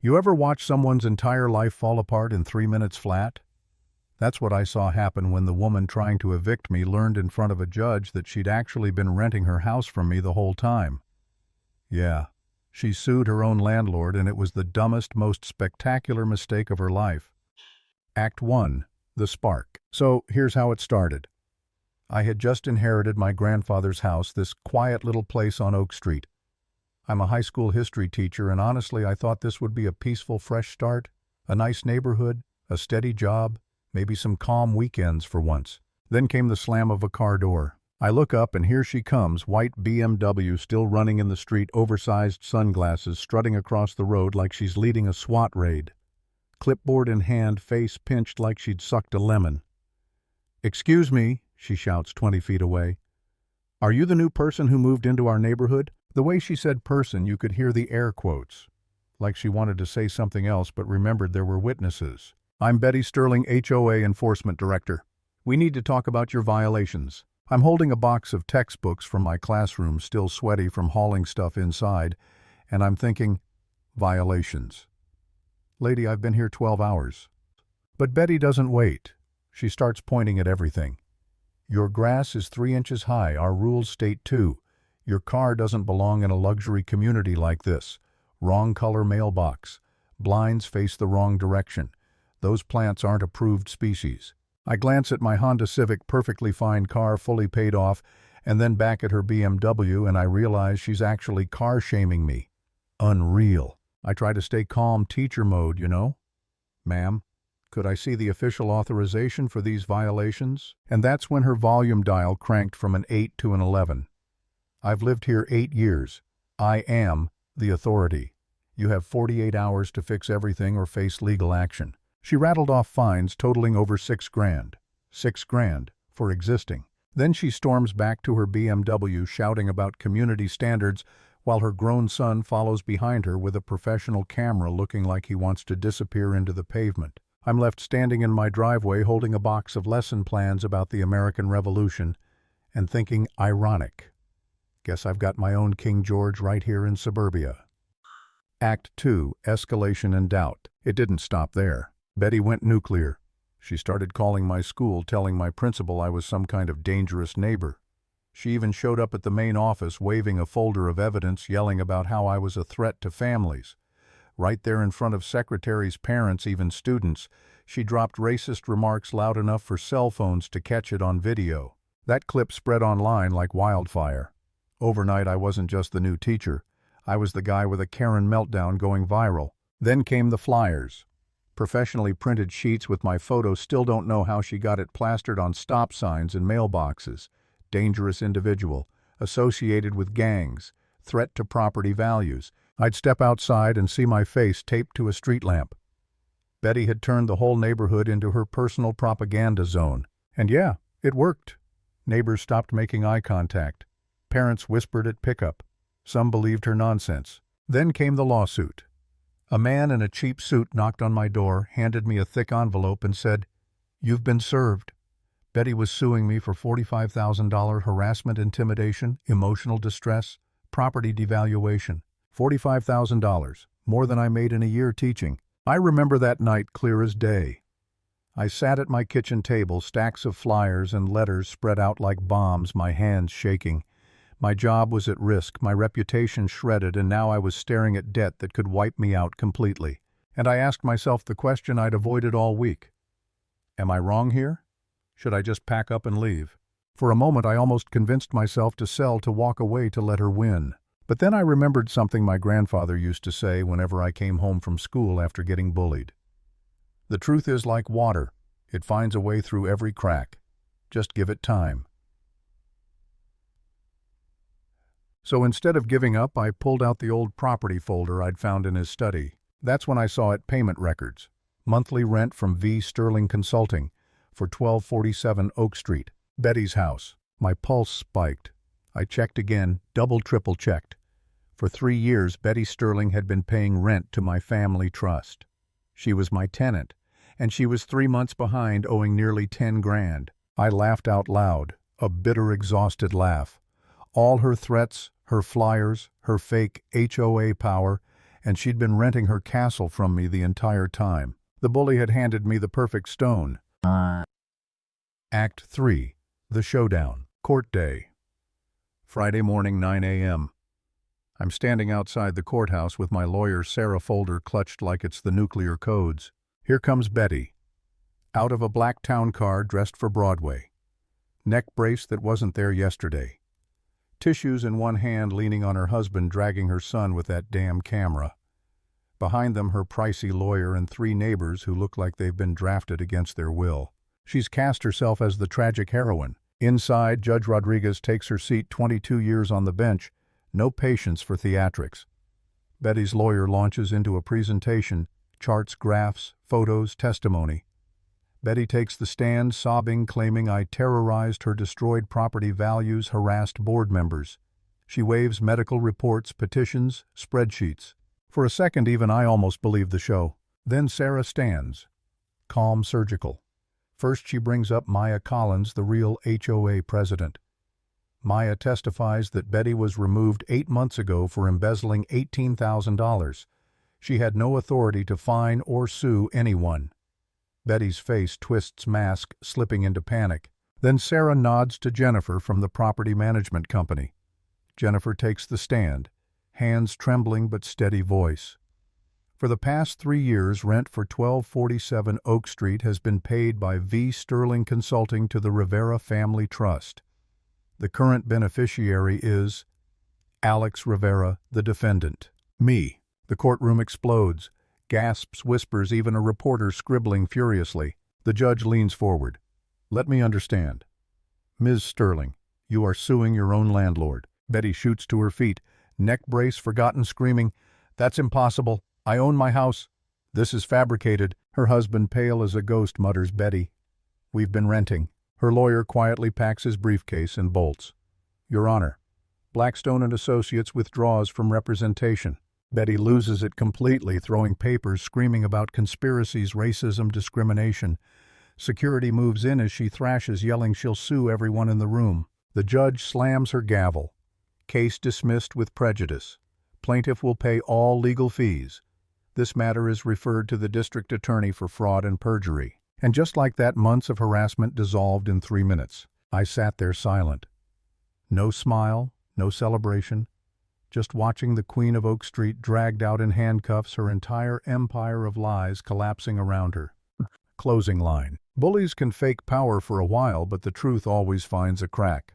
You ever watch someone's entire life fall apart in 3 minutes flat? That's what I saw happen when the woman trying to evict me learned in front of a judge that she'd actually been renting her house from me the whole time. Yeah, she sued her own landlord, and it was the dumbest, most spectacular mistake of her life. Act 1. The Spark. So, here's how it started. I had just inherited my grandfather's house, this quiet little place on Oak Street. I'm a high school history teacher, and honestly, I thought this would be a peaceful, fresh start, a nice neighborhood, a steady job, maybe some calm weekends for once. Then came the slam of a car door. I look up, and here she comes, white BMW still running in the street, oversized sunglasses, strutting across the road like she's leading a SWAT raid. Clipboard in hand, face pinched like she'd sucked a lemon. "Excuse me," she shouts 20 feet away. "Are you the new person who moved into our neighborhood?" The way she said person, you could hear the air quotes, like she wanted to say something else but remembered there were witnesses. "I'm Betty Sterling, HOA Enforcement Director. We need to talk about your violations." I'm holding a box of textbooks from my classroom, still sweaty from hauling stuff inside, and I'm thinking, violations. Lady, I've been here 12 hours. But Betty doesn't wait. She starts pointing at everything. "Your grass is 3 inches high. Our rules state 2. Your car doesn't belong in a luxury community like this. Wrong color mailbox. Blinds face the wrong direction. Those plants aren't approved species." I glance at my Honda Civic, perfectly fine car, fully paid off, and then back at her BMW, and I realize she's actually car-shaming me. Unreal. I try to stay calm, teacher mode, you know. "Ma'am, could I see the official authorization for these violations?" And that's when her volume dial cranked from an 8 to an 11. "I've lived here 8 years. I am the authority. You have 48 hours to fix everything or face legal action." She rattled off fines totaling over $6,000. $6,000 for existing. Then she storms back to her BMW, shouting about community standards, while her grown son follows behind her with a professional camera, looking like he wants to disappear into the pavement. I'm left standing in my driveway holding a box of lesson plans about the American Revolution and thinking, ironic. Guess I've got my own King George right here in suburbia. Act 2. Escalation and doubt. It didn't stop there. Betty went nuclear. She started calling my school, telling my principal I was some kind of dangerous neighbor. She even showed up at the main office waving a folder of evidence, yelling about how I was a threat to families. Right there in front of secretaries, parents, even students, she dropped racist remarks loud enough for cell phones to catch it on video. That clip spread online like wildfire. Overnight, I wasn't just the new teacher. I was the guy with a Karen meltdown going viral. Then came the flyers. Professionally printed sheets with my photo. Still don't know how she got it plastered on stop signs and mailboxes. Dangerous individual, associated with gangs, threat to property values. I'd step outside and see my face taped to a street lamp. Betty had turned the whole neighborhood into her personal propaganda zone. And yeah, it worked. Neighbors stopped making eye contact. Parents whispered at pickup. Some believed her nonsense. Then came the lawsuit. A man in a cheap suit knocked on my door, handed me a thick envelope, and said, "You've been served." Betty was suing me for $45,000 harassment, intimidation, emotional distress, property devaluation. $45,000, more than I made in a year teaching. I remember that night clear as day. I sat at my kitchen table, stacks of flyers and letters spread out like bombs, my hands shaking. My job was at risk, my reputation shredded, and now I was staring at debt that could wipe me out completely. And I asked myself the question I'd avoided all week. Am I wrong here? Should I just pack up and leave? For a moment I almost convinced myself to sell, to walk away, to let her win. But then I remembered something my grandfather used to say whenever I came home from school after getting bullied. The truth is like water. It finds a way through every crack. Just give it time. So instead of giving up, I pulled out the old property folder I'd found in his study. That's when I saw it: payment records. Monthly rent from V. Sterling Consulting for 1247 Oak Street. Betty's house. My pulse spiked. I checked again, triple checked. For 3 years, Betty Sterling had been paying rent to my family trust. She was my tenant, and she was 3 months behind, owing nearly $10,000. I laughed out loud, a bitter, exhausted laugh. All her threats, her flyers, her fake HOA power, and she'd been renting her castle from me the entire time. The bully had handed me the perfect stone. Act 3. The Showdown. Court Day. Friday morning, 9 a.m. I'm standing outside the courthouse with my lawyer Sarah folder clutched like it's the nuclear codes. Here comes Betty, out of a black town car dressed for Broadway. Neck brace that wasn't there yesterday. Tissues in one hand, leaning on her husband dragging her son with that damn camera. Behind them, her pricey lawyer and 3 neighbors who look like they've been drafted against their will. She's cast herself as the tragic heroine. Inside, Judge Rodriguez takes her seat, 22 years on the bench, no patience for theatrics. Betty's lawyer launches into a presentation, charts, graphs, photos, testimony. Betty takes the stand, sobbing, claiming I terrorized her, destroyed property values, harassed board members. She waves medical reports, petitions, spreadsheets. For a second, even I almost believed the show. Then Sarah stands, calm, surgical. First, she brings up Maya Collins, the real HOA president. Maya testifies that Betty was removed 8 months ago for embezzling $18,000. She had no authority to fine or sue anyone. Betty's face twists, mask slipping into panic. Then Sarah nods to Jennifer from the property management company. Jennifer takes the stand, hands trembling but steady voice. For the past 3 years, rent for 1247 Oak Street has been paid by V. Sterling Consulting to the Rivera Family Trust. The current beneficiary is Alex Rivera, the defendant. Me. The courtroom explodes. Gasps, whispers, even a reporter scribbling furiously. The judge leans forward. Let me understand. Ms. Sterling, you are suing your own landlord. Betty shoots to her feet, neck brace forgotten, screaming, That's impossible. I own my house. This is fabricated. Her husband, pale as a ghost, mutters, Betty, we've been renting. Her lawyer quietly packs his briefcase and bolts. Your Honor, Blackstone and Associates withdraws from representation. Betty loses it completely, throwing papers, screaming about conspiracies, racism, discrimination. Security moves in as she thrashes, yelling she'll sue everyone in the room. The judge slams her gavel. Case dismissed with prejudice. Plaintiff will pay all legal fees. This matter is referred to the district attorney for fraud and perjury. And just like that, months of harassment dissolved in 3 minutes. I sat there silent. No smile, no celebration. Just watching the Queen of Oak Street dragged out in handcuffs, her entire empire of lies collapsing around her. Closing line. Bullies can fake power for a while, but the truth always finds a crack.